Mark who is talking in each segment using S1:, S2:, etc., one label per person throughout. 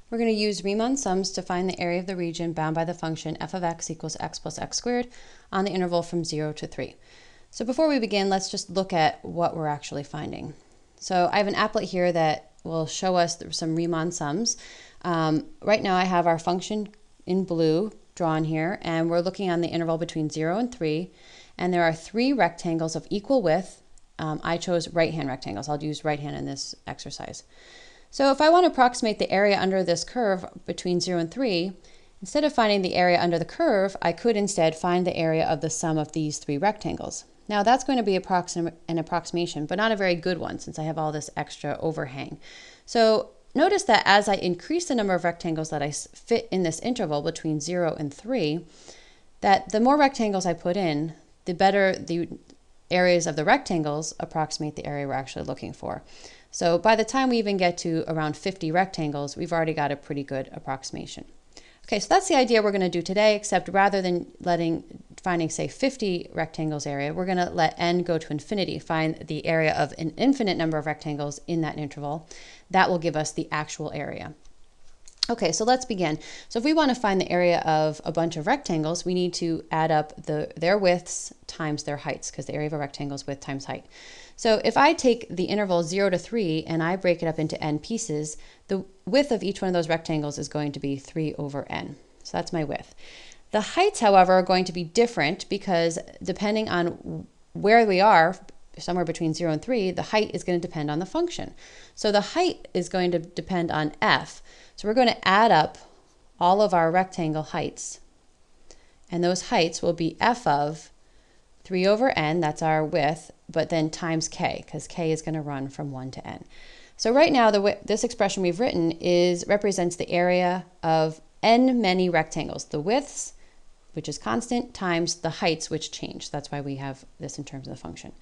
S1: We're going to use Riemann sums to find the area of the region bound by the function f of x equals x plus x squared on the interval from 0 to 3. So before we begin, let's just look at what we're actually finding. So I have an applet here that will show us some Riemann sums. Right now I have our function in blue drawn here, and we're looking on the interval between 0 and 3, and there are 3 rectangles of equal width. I chose right-hand rectangles. I'll use right-hand in this exercise. So if I want to approximate the area under this curve between 0 and 3, instead of finding the area under the curve, I could instead find the area of the sum of these 3 rectangles. Now that's going to be an approximation, but not a very good one since I have all this extra overhang. So notice that as I increase the number of rectangles that I fit in this interval between 0 and 3, that the more rectangles I put in, the better the areas of the rectangles approximate the area we're actually looking for. So by the time we even get to around 50 rectangles, we've already got a pretty good approximation. Okay, so that's the idea we're going to do today, except rather than finding, say, 50 rectangles area, we're going to let n go to infinity, find the area of an infinite number of rectangles in that interval. That will give us the actual area. Okay, so let's begin. So if we want to find the area of a bunch of rectangles, we need to add up their widths times their heights, because the area of a rectangle is width times height. So if I take the interval 0 to 3 and I break it up into n pieces, the width of each one of those rectangles is going to be 3 over n. So that's my width. The heights, however, are going to be different because depending on where we are, somewhere between 0 and 3, the height is going to depend on the function. So the height is going to depend on f. So we're going to add up all of our rectangle heights, and those heights will be f of 3 over n, that's our width, but then times k, because k is going to run from 1 to n. So right now, this expression we've written represents the area of n many rectangles, the widths, which is constant, times the heights, which change. That's why we have this in terms of the function.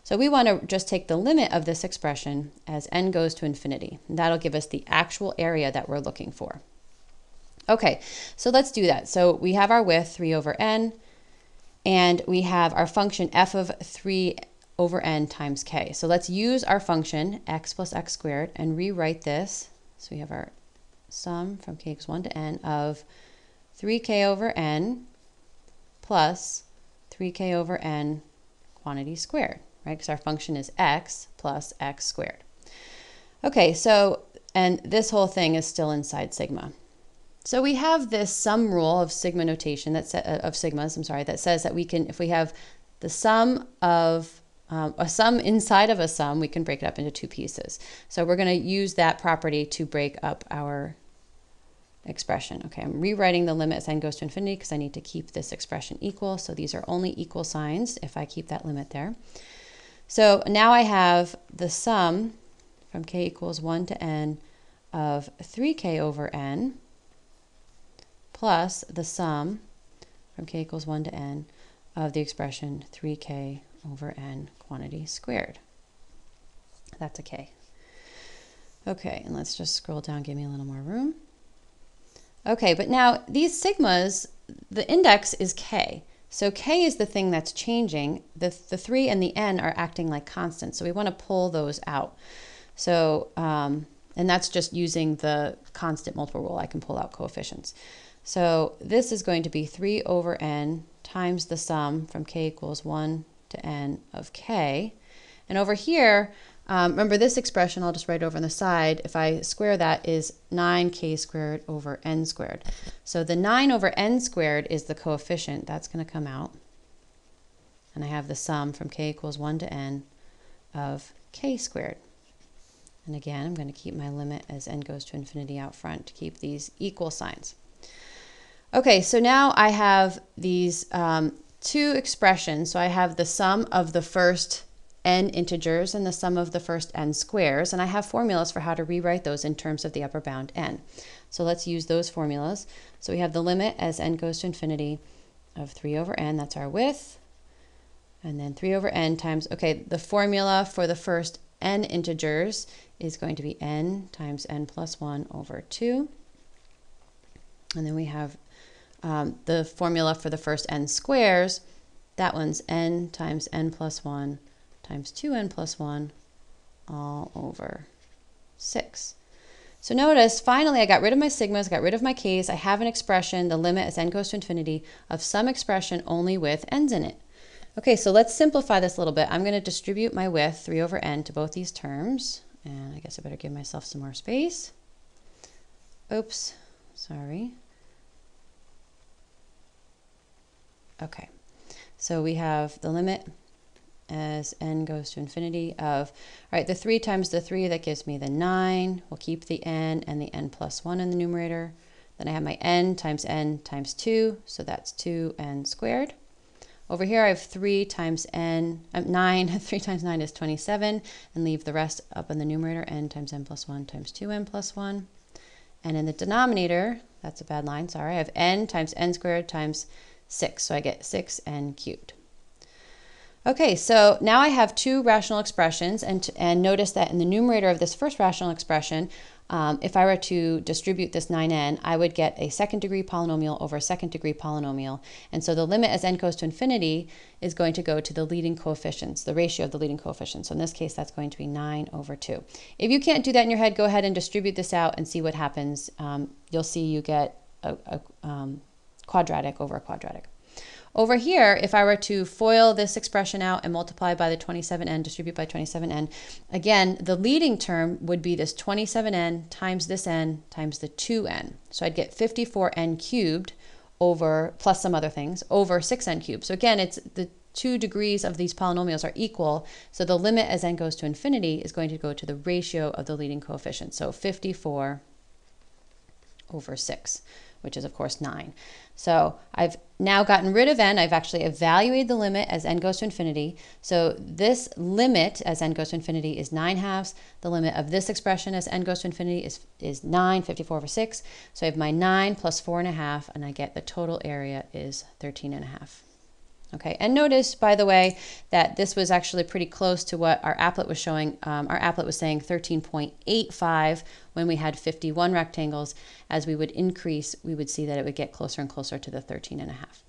S1: So we want to just take the limit of this expression as n goes to infinity. And that'll give us the actual area that we're looking for. Okay, so let's do that. So we have our width, 3 over n, and we have our function f of 3 over n times k. So let's use our function x plus x squared and rewrite this. So we have our sum from k equals 1 to n of 3k over n plus 3k over n quantity squared, right? Because our function is x plus x squared. Okay, so, and this whole thing is still inside sigma. So we have this sum rule of sigma notation, that says that we can, if we have the sum of a sum inside of a sum, we can break it up into 2 pieces. So we're going to use that property to break up our expression. Okay, I'm rewriting the limit as n goes to infinity because I need to keep this expression equal. So these are only equal signs if I keep that limit there. So now I have the sum from k equals 1 to n of 3k over n plus the sum from k equals 1 to n of the expression 3k over n quantity squared. That's a k. Okay, and let's just scroll down, give me a little more room. Okay, but now these sigmas, the index is k. So k is the thing that's changing. The 3 and the n are acting like constants. So we want to pull those out. So, and that's just using the constant multiple rule. I can pull out coefficients. So this is going to be 3 over n times the sum from k equals 1 to n of k. And over here, remember this expression, I'll just write over on the side, if I square that, is 9k squared over n squared. So the 9 over n squared is the coefficient. That's going to come out. And I have the sum from k equals 1 to n of k squared. And again, I'm going to keep my limit as n goes to infinity out front to keep these equal signs. Okay, so now I have these 2 expressions. So I have the sum of the first n integers and the sum of the first n squares, and I have formulas for how to rewrite those in terms of the upper bound n. So let's use those formulas. So we have the limit as n goes to infinity of 3 over n, that's our width, and then 3 over n times, okay, the formula for the first n integers is going to be n times n plus 1 over 2, and then we have the formula for the first n squares, that one's n times n plus 1 times 2n plus 1 all over 6. So notice, finally, I got rid of my sigmas, got rid of my k's. I have an expression, the limit as n goes to infinity, of some expression only with n's in it. Okay, so let's simplify this a little bit. I'm going to distribute my width, 3 over n, to both these terms. And I guess I better give myself some more space. Oops, sorry. Okay, so we have the limit as n goes to infinity of, all right, the 3 times the 3, that gives me the 9. We'll keep the n and the n plus 1 in the numerator. Then I have my n times 2, so that's 2n squared. Over here I have 3 times n, 9, 3 times 9 is 27, and leave the rest up in the numerator, n times n plus 1 times 2n plus 1. And in the denominator, that's a bad line, sorry, I have n times n squared times 6, so I get 6n cubed. Okay, so now I have 2 rational expressions, and notice that in the numerator of this first rational expression, if I were to distribute this 9n, I would get a second degree polynomial over a second degree polynomial. And so the limit as n goes to infinity is going to go to the leading coefficients, the ratio of the leading coefficients. So in this case, that's going to be 9 over 2. If you can't do that in your head, go ahead and distribute this out and see what happens. You'll see you get a quadratic over a quadratic. Over here, if I were to FOIL this expression out and multiply by the 27n, distribute by 27n, again, the leading term would be this 27n times this n times the 2n. So I'd get 54n cubed over, plus some other things, over 6n cubed. So again, it's the 2 degrees of these polynomials are equal, so the limit as n goes to infinity is going to go to the ratio of the leading coefficients. So 54 over 6, which is of course 9. So I've now gotten rid of n. I've actually evaluated the limit as n goes to infinity. So this limit as n goes to infinity is 9/2. The limit of this expression as n goes to infinity is 9, 54 over 6. So I have my 9 plus 4.5, and I get the total area is 13.5. Okay, and notice, by the way, that this was actually pretty close to what our applet was showing. Our applet was saying 13.85 when we had 51 rectangles. As we would increase, we would see that it would get closer and closer to the 13.5.